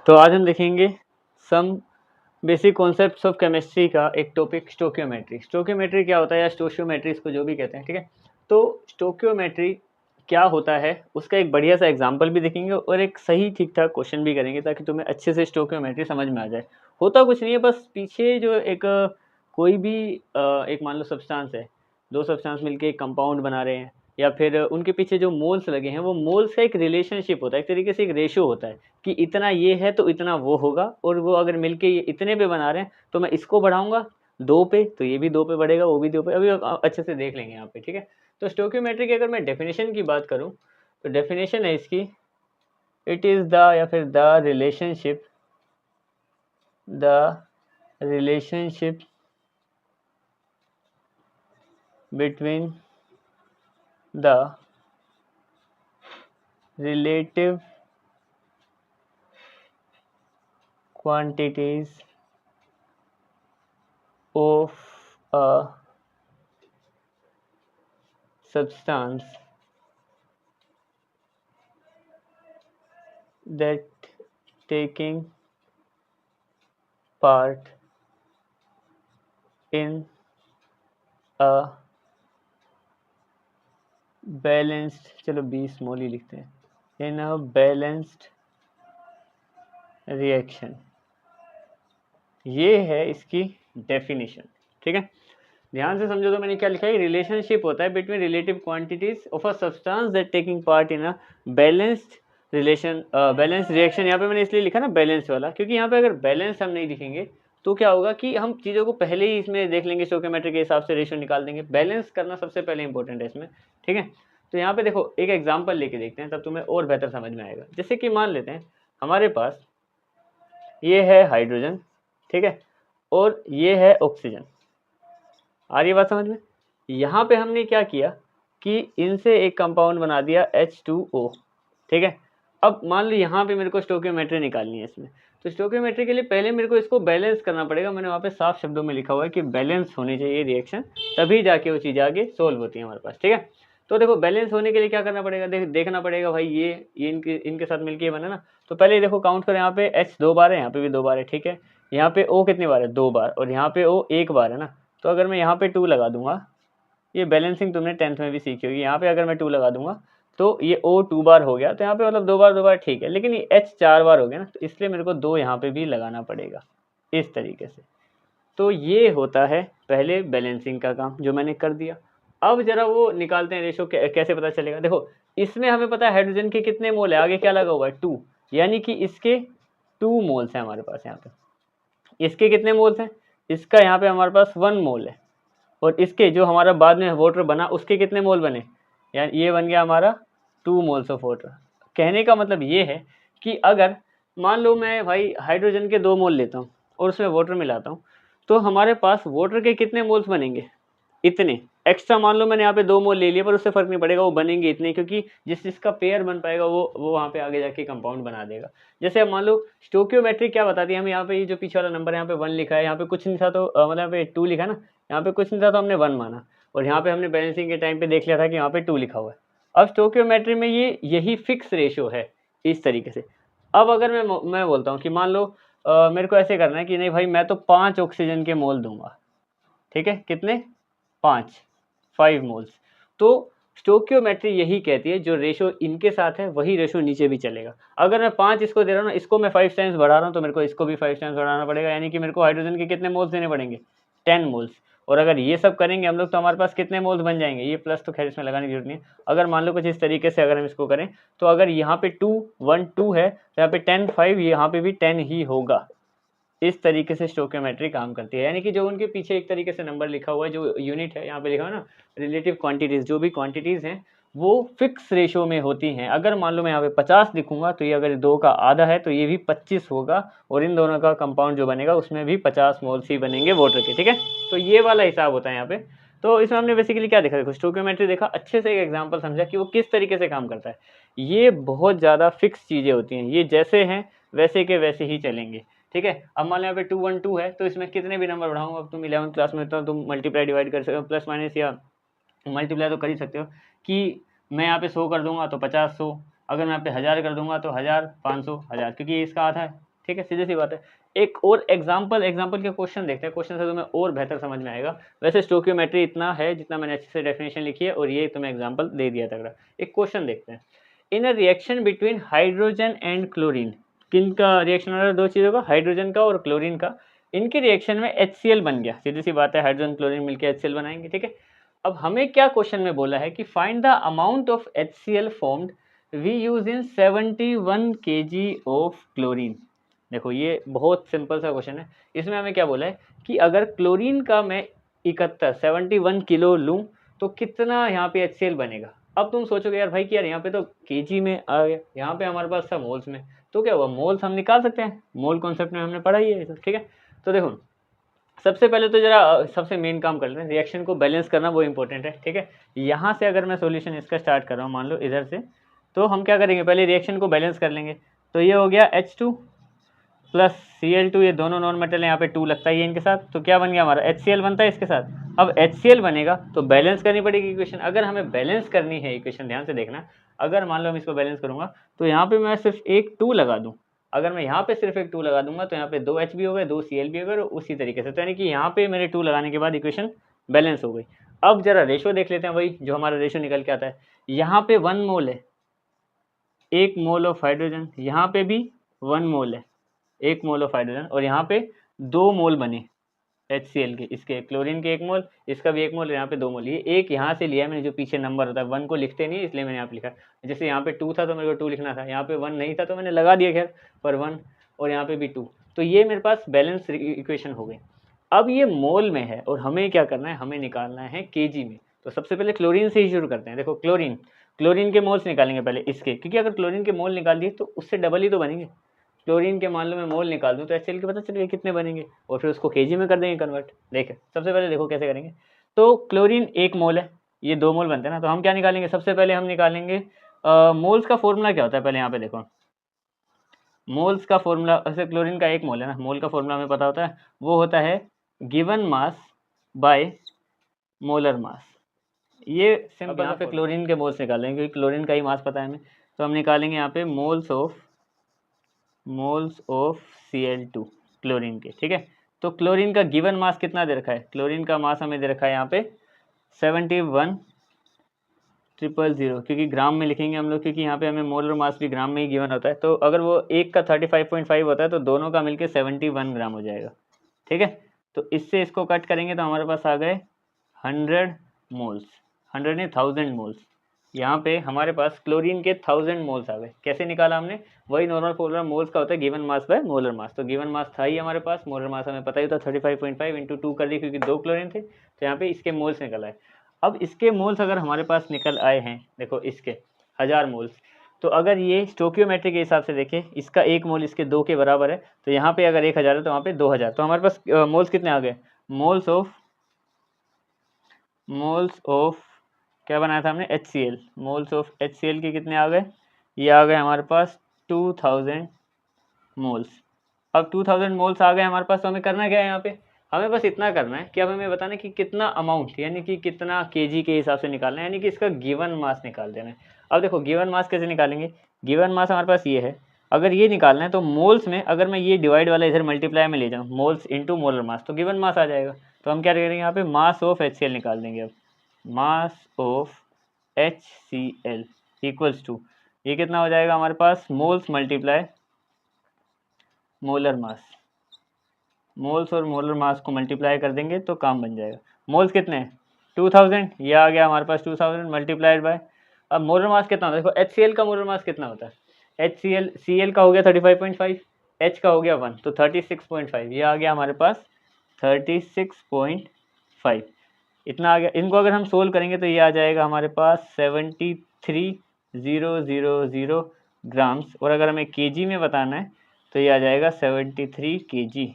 तो आज हम देखेंगे some basic concepts of chemistry का एक टॉपिक स्टोकियोमेट्री। स्टोकियोमेट्री क्या होता है या स्टोशियोमेट्री इसको जो भी कहते हैं, ठीक है। तो स्टोकियोमेट्री क्या होता है उसका एक बढ़िया सा एग्जांपल भी देखेंगे और एक सही ठीक ठाक क्वेश्चन भी करेंगे ताकि तुम्हें अच्छे से स्टोकियोमेट्री समझ में आ जाए। होता कुछ नहीं है, बस पीछे जो एक कोई भी एक मान लो सब्सटेंस है, दो सब्सटेंस मिलके एक कंपाउंड बना रहे हैं या फिर उनके पीछे जो मोल्स लगे हैं वो मोल्स का एक रिलेशनशिप होता है, एक तरीके से एक रेशो होता है कि इतना ये है तो इतना वो होगा, और वो अगर मिलके ये इतने पे बना रहे हैं तो मैं इसको बढ़ाऊंगा 2 पे तो ये भी 2 पे बढ़ेगा, वो भी 2 पे। अभी अच्छे से देख लेंगे यहाँ पे, ठीक है। तो स्टोकियोमेट्री की अगर मैं डेफिनेशन की बात करूँ तो डेफिनेशन है इसकी, इट इज़ द या फिर the relationship between the relative quantities of a substance that taking part in a balanced, चलो 20 स्मॉल ही लिखते हैं, in a balanced reaction। ये है इसकी डेफिनेशन, ठीक है। ध्यान से समझो तो मैंने क्या लिखा है, रिलेशनशिप होता है between relative quantities of a substance that taking part in a balanced balance reaction. यहाँ पे मैंने इसलिए लिखा ना बैलेंस वाला, क्योंकि यहाँ पे अगर बैलेंस हम नहीं लिखेंगे तो क्या होगा कि हम चीज़ों को पहले ही इसमें देख लेंगे, स्टोकियोमेट्री के हिसाब से रेशियो निकाल देंगे। बैलेंस करना सबसे पहले इंपॉर्टेंट है इसमें, ठीक है। तो यहाँ पे देखो एक एग्जाम्पल लेके देखते हैं, तब तुम्हें और बेहतर समझ में आएगा। जैसे कि मान लेते हैं हमारे पास ये है हाइड्रोजन, ठीक है, और ये है ऑक्सीजन। आ रही है बात समझ में? यहाँ पे हमने क्या किया कि इनसे एक कंपाउंड बना दिया H2O, ठीक है। अब मान लो यहाँ पे मेरे को स्टोकियोमेट्री निकालनी है इसमें, तो स्टोकियोमेट्री के लिए पहले मेरे को इसको बैलेंस करना पड़ेगा। मैंने वहाँ पे साफ शब्दों में लिखा हुआ है कि बैलेंस होनी चाहिए रिएक्शन, तभी जाके वो चीज़ आगे सोल्व होती है हमारे पास, ठीक है। तो देखो बैलेंस होने के लिए क्या करना पड़ेगा, देखना पड़ेगा भाई ये इनके साथ मिलके ये बना ना। तो पहले देखो काउंट करो, यहाँ पे H 2 बार है, यहाँ पे भी 2 बार है, ठीक है। यहाँ पे O कितनी बार है, 2 बार, और यहाँ पे O 1 बार है ना। तो अगर मैं यहाँ पे 2 लगा दूंगा, ये बैलेंसिंग तुमने 10th में भी सीखी होगी, यहाँ पे अगर मैं 2 लगा दूंगा तो ये O 2 बार हो गया, तो यहाँ पे मतलब 2 बार ठीक है, लेकिन ये H 4 बार हो गया ना, तो इसलिए मेरे को 2 यहाँ पे भी लगाना पड़ेगा इस तरीके से। तो ये होता है पहले बैलेंसिंग का काम, जो मैंने कर दिया। अब जरा वो निकालते हैं रेशो, कैसे पता चलेगा। देखो इसमें हमें पता है हाइड्रोजन के कितने मोल है, आगे क्या लगा हुआ है 2, यानी कि इसके 2 मोल्स हैं हमारे पास। यहाँ पे इसके कितने मोल्स हैं, इसका यहाँ पे हमारे पास 1 मोल है, और इसके जो हमारा बाद में वाटर बना उसके कितने मोल बने, यानी ये बन गया हमारा 2 मोल्स ऑफ वाटर। कहने का मतलब ये है कि अगर मान लो मैं भाई हाइड्रोजन के 2 मोल लेता हूँ और उसमें वाटर मिलाता हूँ, तो हमारे पास वाटर के कितने मोल्स बनेंगे, इतने। एक्स्ट्रा मान लो मैंने यहाँ पे 2 मोल ले लिया, पर उससे फर्क नहीं पड़ेगा, वो बनेंगे इतने, क्योंकि जिसका पेयर बन पाएगा वो वहाँ पे आगे जाके कंपाउंड बना देगा। जैसे अब मान लो स्टोकियोमेट्री क्या बताती है, हम यहाँ पे ये जो पीछे वाला नंबर है, यहाँ पे 1 लिखा है, यहाँ पे कुछ नहीं था तो मतलब यहाँ पे 2 लिखा है ना, यहाँ पे कुछ नहीं था तो हमने 1 माना, और यहाँ पे हमने बैलेंसिंग के टाइम पे देख लिया था कि यहाँ पे 2 लिखा हुआ है। अब स्टोकियोमेट्री में ये यही फिक्स रेशियो है इस तरीके से। अब अगर मैं बोलता हूँ कि मान लो मेरे को ऐसे करना है कि नहीं भाई मैं तो 5 ऑक्सीजन के मोल दूंगा, ठीक है, कितने, 5 मोल्स। तो स्टोकियोमेट्री यही कहती है जो रेशो इनके साथ है वही रेशो नीचे भी चलेगा। अगर मैं 5 इसको दे रहा हूँ ना, इसको मैं 5 टाइम्स बढ़ा रहा हूँ, तो मेरे को इसको भी 5 टाइम्स बढ़ाना पड़ेगा, यानी कि मेरे को हाइड्रोजन के कितने मोल्स देने पड़ेंगे, 10 मोल्स। और अगर ये सब करेंगे हम लोग तो हमारे पास कितने मोल्स बन जाएंगे, ये प्लस तो खैर इसमें लगाने की जरूरत नहीं है। अगर मान लो कुछ इस तरीके से अगर हम इसको करें, तो अगर यहाँ पे 2 1 2 है तो यहाँ पे 10 5, यहाँ पे भी 10 ही होगा। इस तरीके से स्टोकियोमेट्री काम करती है, यानी कि जो उनके पीछे एक तरीके से नंबर लिखा हुआ है, जो यूनिट है यहाँ पे लिखा हुआ है ना, रिलेटिव क्वांटिटीज, जो भी क्वांटिटीज हैं वो फिक्स रेशो में होती हैं। अगर मान लो मैं यहाँ पे 50 लिखूंगा तो ये अगर 2 का आधा है तो ये भी 25 होगा, और इन दोनों का कंपाउंड जो बनेगा उसमें भी 50 मोल्स ही बनेंगे वाटर के, ठीक है। तो ये वाला हिसाब होता है यहाँ पे। तो इसमें हमने बेसिकली क्या देखा, देखो स्टोकियोमेट्री देखा, अच्छे से एक एग्जाम्पल समझा कि वो किस तरीके से काम करता है। ये बहुत ज़्यादा फिक्स चीज़ें होती हैं, ये जैसे हैं वैसे के वैसे ही चलेंगे, ठीक है। अब मान लो यहाँ पे 2 1 2 है, तो इसमें कितने भी नंबर बढ़ाऊंगा, अब तुम 11th क्लास में तो तुम मल्टीप्लाई डिवाइड कर सकते हो, प्लस माइनस या मल्टीप्लाई तो कर ही सकते हो कि मैं यहाँ पे 100 कर दूंगा तो 50 100, अगर मैं यहाँ पे 1000 कर दूंगा तो 1000 500 1000, क्योंकि ये इसका आधा है, ठीक है, सीधी सी बात है। एक और एग्जाम्पल के क्वेश्चन देखते हैं, क्वेश्चन से तुम्हें और बेहतर समझ में आएगा। वैसे स्टोकियोमेट्री इतना है जितना मैंने अच्छे से डेफिनेशन लिखी है और ये तुम्हें एग्जाम्पल दे दिया तगड़ा। एक क्वेश्चन देखते हैं, in a reaction between hydrogen and chlorine, किन का रिएक्शन हो रहा है, दो चीज़ों का, हाइड्रोजन का और क्लोरीन का, इनके रिएक्शन में HCl बन गया, सीधी सी बात है, हाइड्रोजन क्लोरीन मिलकर HCl बनाएंगे, ठीक है। अब हमें क्या क्वेश्चन में बोला है कि find the amount of HCl formed we use in 71 kg of chlorine. देखो ये बहुत सिंपल सा क्वेश्चन है, इसमें हमें क्या बोला है कि अगर क्लोरीन का मैं 71 किलो लूँ तो कितना यहाँ पे HCl बनेगा। अब तुम सोचोगे यार भाई कि यार यहाँ पे तो केजी में आ गया, यहाँ पे हमारे पास था मोल्स में, तो क्या हुआ, मोल्स हम निकाल सकते हैं, मोल कॉन्सेप्ट में हमने पढ़ा ही है, ठीक है। तो देखो सबसे पहले तो जरा सबसे मेन काम कर लेते हैं, रिएक्शन को बैलेंस करना वो इंपॉर्टेंट है, ठीक है। यहाँ से अगर मैं सॉल्यूशन इसका स्टार्ट कर रहा हूँ, मान लो इधर से, तो हम क्या करेंगे, पहले रिएक्शन को बैलेंस कर लेंगे। तो ये हो गया H2 प्लस Cl2, ये दोनों नॉन मेटल है, यहाँ पे 2 लगता है इनके साथ, तो क्या बन गया हमारा, HCl बनता है इसके साथ। अब HCl बनेगा तो बैलेंस करनी पड़ेगी इक्वेशन। अगर हमें बैलेंस करनी है इक्वेशन, ध्यान से देखना, अगर मान लो हम इसको बैलेंस करूँगा तो यहाँ पे मैं सिर्फ एक 2 लगा दूँ, अगर मैं यहाँ पे सिर्फ एक 2 लगा दूंगा तो यहाँ पे 2 H भी हो गए, 2 Cl भी हो गए, उसी तरीके से, तो यानी कि यहाँ पे मेरे 2 लगाने के बाद इक्वेशन बैलेंस हो गई। अब जरा रेशो देख लेते हैं, वही जो हमारा रेशो निकल के आता है, यहाँ पे 1 मोल है, 1 मोल ऑफ हाइड्रोजन, यहाँ पे भी 1 मोल है, 1 मोल ऑफ हाइड्रोजन, और यहाँ पे 2 मोल बने HCl के, इसके क्लोरीन के 1 मोल, इसका भी 1 मोल, यहाँ पे 2 मोल। ये एक यहाँ से लिया है मैंने, जो पीछे नंबर होता है 1 को लिखते नहीं इसलिए मैंने यहाँ पे लिखा। जैसे यहाँ पे 2 था तो मेरे को 2 लिखना था, यहाँ पे 1 नहीं था तो मैंने लगा दिया खैर, पर 1, और यहाँ पे भी 2, तो ये मेरे पास बैलेंस इक्वेशन हो गई। अब ये मोल में है और हमें क्या करना है, हमें निकालना है केजी में। तो सबसे पहले क्लोरीन से ही शुरू करते हैं। देखो क्लोरीन के मोल्स निकालेंगे पहले इसके, क्योंकि अगर क्लोरीन के मोल निकाल दिए तो उससे डबल ही तो बनेंगे। क्लोरीन के मान लो मैं मोल निकाल दूं तो HCl के पता चलेगा कितने बनेंगे, और फिर उसको केजी में कर देंगे कन्वर्ट। देखें सबसे पहले देखो कैसे करेंगे। तो क्लोरीन 1 मोल है, ये 2 मोल बनते हैं ना, तो हम क्या निकालेंगे, सबसे पहले हम निकालेंगे मोल्स का फॉर्मूला क्या होता है, पहले यहाँ पे देखो मोल्स का फॉर्मूला, ऐसे क्लोरीन का 1 मोल है ना, मोल का फॉर्मूला हमें पता होता है, वो होता है given mass by molar mass. ये सिंपल, यहाँ पे क्लोरीन के मोल्स निकालेंगे क्योंकि क्लोरीन का ही मास पता है हमें, तो हम निकालेंगे यहाँ पे मोल्स ऑफ Cl2 क्लोरीन के, ठीक है। तो क्लोरीन का गिवन मास कितना दे रखा है, क्लोरीन का मास हमें दे रखा है यहाँ पे 71,000, क्योंकि ग्राम में लिखेंगे हम लोग, क्योंकि यहाँ पे हमें मोलर मास भी ग्राम में ही गिवन होता है। तो अगर वो एक का 35.5 होता है तो दोनों का मिलके 71 ग्राम हो जाएगा, ठीक है। तो इससे इसको कट करेंगे तो हमारे पास आ गए 100 मोल्स, 100 नहीं 1000 मोल्स। यहाँ पे हमारे पास क्लोरीन के 1000 मोल्स आ गए। कैसे निकाला हमने, वही नॉर्मल फॉर्मूला मोल्स का होता है given mass by molar mass. तो गिवन मास था ही हमारे पास, मोलर मास हमें पता ही था 35.5 इंटू 2 कर दी, क्योंकि 2 क्लोरीन थे, तो यहाँ पे इसके मोल्स निकल आए। अब इसके मोल्स अगर हमारे पास निकल आए हैं, देखो इसके 1000 मोल्स, तो अगर ये स्टोकियोमेट्री के हिसाब से देखें, इसका 1 मोल इसके 2 के बराबर है, तो यहाँ पे अगर 1000 है तो वहाँ पे 2000, तो हमारे पास मोल्स कितने आ गए, मोल्स ऑफ क्या बनाया था हमने, HCl, मोल्स ऑफ HCl के कितने आ गए, ये आ गए हमारे पास 2000 मोल्स। अब 2000 मोल्स आ गए हमारे पास, तो हमें करना क्या है यहाँ पे, हमें बस इतना करना है कि अब हमें बताना है कि कितना अमाउंट, यानी कि कितना केजी के हिसाब से निकालना है, यानी कि इसका गिवन मास निकाल देना है। अब देखो गिवन मास कैसे निकालेंगे, गिवन मास हमारे पास ये है, अगर ये निकालना है तो मोल्स में अगर मैं ये डिवाइड वाला इधर मल्टीप्लाई में ले जाऊँ, मोल्स इंटू मोलर मास, तो गिवन मास आ जाएगा। तो हम क्या करेंगे यहाँ पे, मास ऑफ HCl निकाल देंगे। अब mass of HCl equals to, ये कितना हो जाएगा हमारे पास, moles multiply molar mass, moles और मोलर मास को मल्टीप्लाई कर देंगे तो काम बन जाएगा। मोल्स कितने हैं 2000, ये आ गया हमारे पास 2000 मल्टीप्लाइड बाय, अब मोलर मास कितना होता है, देखो HCl का मोलर मास कितना होता है, Cl का हो गया 35.5, H का हो गया 1, तो 36.5, ये आ गया हमारे पास 36.5, इतना आ गया। इनको अगर हम सोल्व करेंगे तो ये आ जाएगा हमारे पास 73,000 ग्राम्स, और अगर हमें केजी में बताना है तो ये आ जाएगा 73 kg,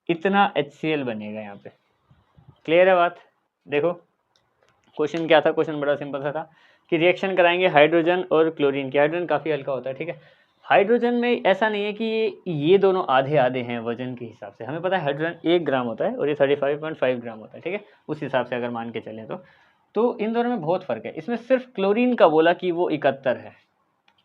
इतना HCl बनेगा यहाँ पे। क्लियर है बात। देखो क्वेश्चन क्या था, क्वेश्चन बड़ा सिंपल सा था कि रिएक्शन कराएंगे हाइड्रोजन और क्लोरीन की। हाइड्रोजन काफ़ी हल्का होता है, ठीक है। हाइड्रोजन में ऐसा नहीं है कि ये दोनों आधे आधे हैं वजन के हिसाब से, हमें पता है हाइड्रोजन 1 ग्राम होता है और ये 35.5 ग्राम होता है, ठीक है। उस हिसाब से अगर मान के चलें तो इन दोनों में बहुत फ़र्क है। इसमें सिर्फ क्लोरीन का बोला कि वो 71 है,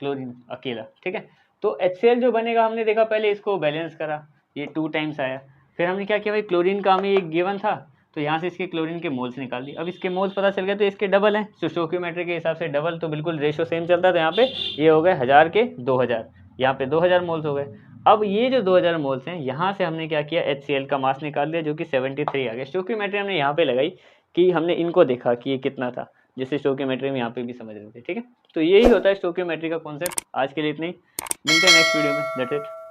क्लोरीन अकेला, ठीक है। तो HCl जो बनेगा, हमने देखा पहले इसको बैलेंस करा, ये 2 टाइम्स आया। फिर हमने क्या किया भाई, क्लोरीन का हमें एक गिवन था, तो यहाँ से इसके क्लोरीन के मोल्स निकाल दिए। अब इसके मोल्स पता चल गए तो इसके डबल हैं, तो स्टोइकियोमेट्री के हिसाब से डबल, तो बिल्कुल रेशो सेम चलता है। तो यहाँ पे ये हो गए 1000 के 2000, यहाँ पे 2000 मोल्स हो गए। अब ये जो 2000 मोल्स हैं, यहाँ से हमने क्या किया, HCl का मास निकाल लिया जो कि 73 आ गया। स्टोइकियोमेट्री हमने यहाँ पे लगाई कि हमने इनको देखा कि ये कितना था, जैसे स्टोइकियोमेट्री में यहाँ पे भी समझ रहे थे। ठीक है, तो यही होता है स्टोइकियोमेट्री का कॉन्सेप्ट। आज के लिए इतना ही, मिलते हैं नेक्स्ट वीडियो में। That's it.